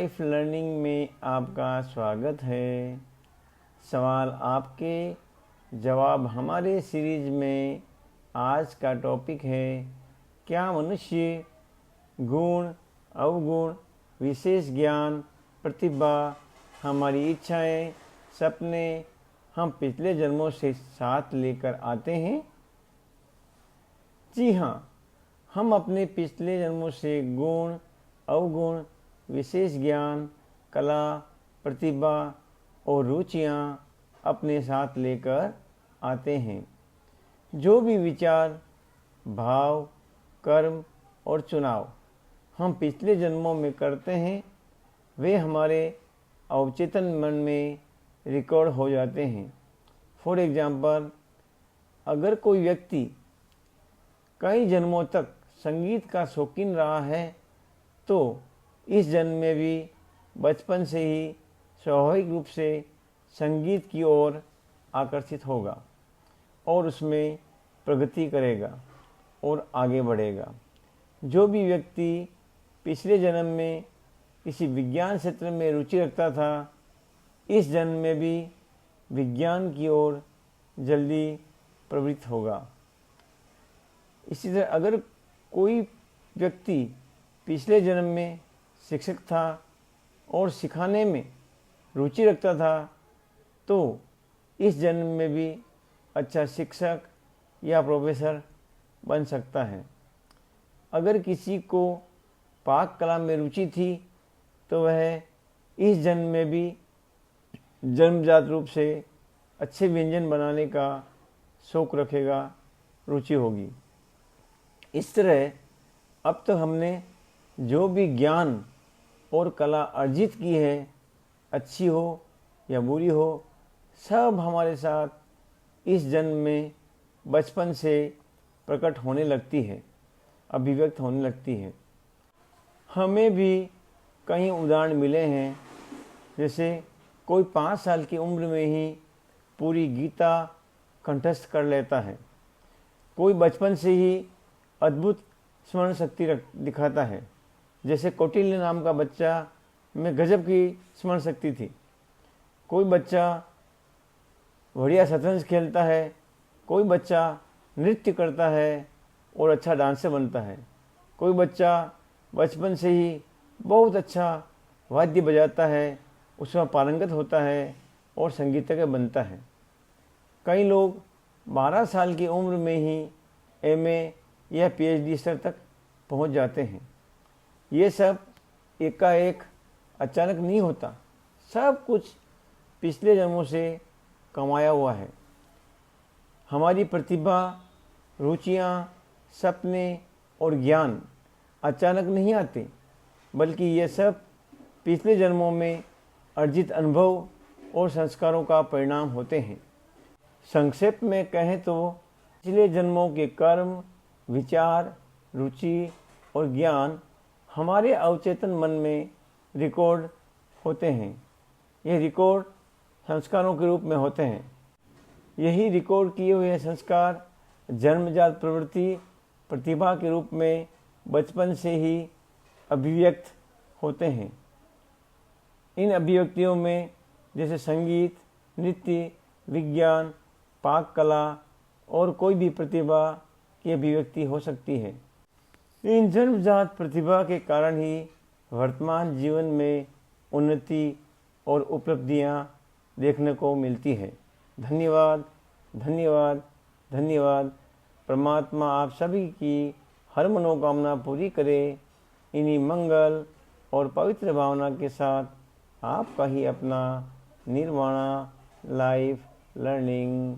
Life learning में आपका स्वागत है। सवाल आपके जवाब हमारे सीरीज में आज का टॉपिक है, क्या मनुष्य गुण, अवगुण, विशेष ज्ञान, प्रतिभा, हमारी इच्छाएं, सपने हम पिछले जन्मों से साथ लेकर आते हैं? जी हाँ, हम अपने पिछले जन्मों से गुण, अवगुण, विशेष ज्ञान, कला, प्रतिभा और रुचियाँ अपने साथ लेकर आते हैं। जो भी विचार, भाव, कर्म और चुनाव हम पिछले जन्मों में करते हैं, वे हमारे अवचेतन मन में रिकॉर्ड हो जाते हैं। फॉर एग्जाम्पल, अगर कोई व्यक्ति कई जन्मों तक संगीत का शौकीन रहा है, तो इस जन्म में भी बचपन से ही स्वाभाविक रूप से संगीत की ओर आकर्षित होगा और उसमें प्रगति करेगा और आगे बढ़ेगा। जो भी व्यक्ति पिछले जन्म में किसी विज्ञान क्षेत्र में रुचि रखता था, इस जन्म में भी विज्ञान की ओर जल्दी प्रवृत्त होगा। इसी तरह अगर कोई व्यक्ति पिछले जन्म में शिक्षक था और सिखाने में रुचि रखता था, तो इस जन्म में भी अच्छा शिक्षक या प्रोफेसर बन सकता है। अगर किसी को पाक कला में रुचि थी, तो वह इस जन्म में भी जन्मजात रूप से अच्छे व्यंजन बनाने का शौक रखेगा, रुचि होगी। इस तरह अब तक हमने जो भी ज्ञान और कला अर्जित की है, अच्छी हो या बुरी हो, सब हमारे साथ इस जन्म में बचपन से प्रकट होने लगती है, अभिव्यक्त होने लगती है। हमें भी कई उदाहरण मिले हैं, जैसे कोई 5 साल की उम्र में ही पूरी गीता कंठस्थ कर लेता है। कोई बचपन से ही अद्भुत स्मरण शक्ति दिखाता है, जैसे कौटिल्य नाम का बच्चा में गजब की स्मरण शक्ति थी। कोई बच्चा बढ़िया शतरंज खेलता है, कोई बच्चा नृत्य करता है और अच्छा डांसर बनता है। कोई बच्चा बचपन से ही बहुत अच्छा वाद्य बजाता है, उसमें पारंगत होता है और संगीतज्ञ बनता है। कई लोग 12 साल की उम्र में ही एमए या पीएचडी स्तर तक पहुंच जाते हैं। ये सब एकाएक अचानक नहीं होता, सब कुछ पिछले जन्मों से कमाया हुआ है। हमारी प्रतिभा, रुचियाँ, सपने और ज्ञान अचानक नहीं आते, बल्कि ये सब पिछले जन्मों में अर्जित अनुभव और संस्कारों का परिणाम होते हैं। संक्षेप में कहें तो पिछले जन्मों के कर्म, विचार, रुचि और ज्ञान हमारे अवचेतन मन में रिकॉर्ड होते हैं। ये रिकॉर्ड संस्कारों के रूप में होते हैं। यही रिकॉर्ड किए हुए संस्कार जन्मजात प्रवृत्ति, प्रतिभा के रूप में बचपन से ही अभिव्यक्त होते हैं। इन अभिव्यक्तियों में जैसे संगीत, नृत्य, विज्ञान, पाक कला और कोई भी प्रतिभा की अभिव्यक्ति हो सकती है। इन जन्मजात प्रतिभा के कारण ही वर्तमान जीवन में उन्नति और उपलब्धियां देखने को मिलती है। धन्यवाद, धन्यवाद, धन्यवाद। परमात्मा आप सभी की हर मनोकामना पूरी करे। इन्हीं मंगल और पवित्र भावना के साथ आपका ही अपना निर्वाणा लाइफ लर्निंग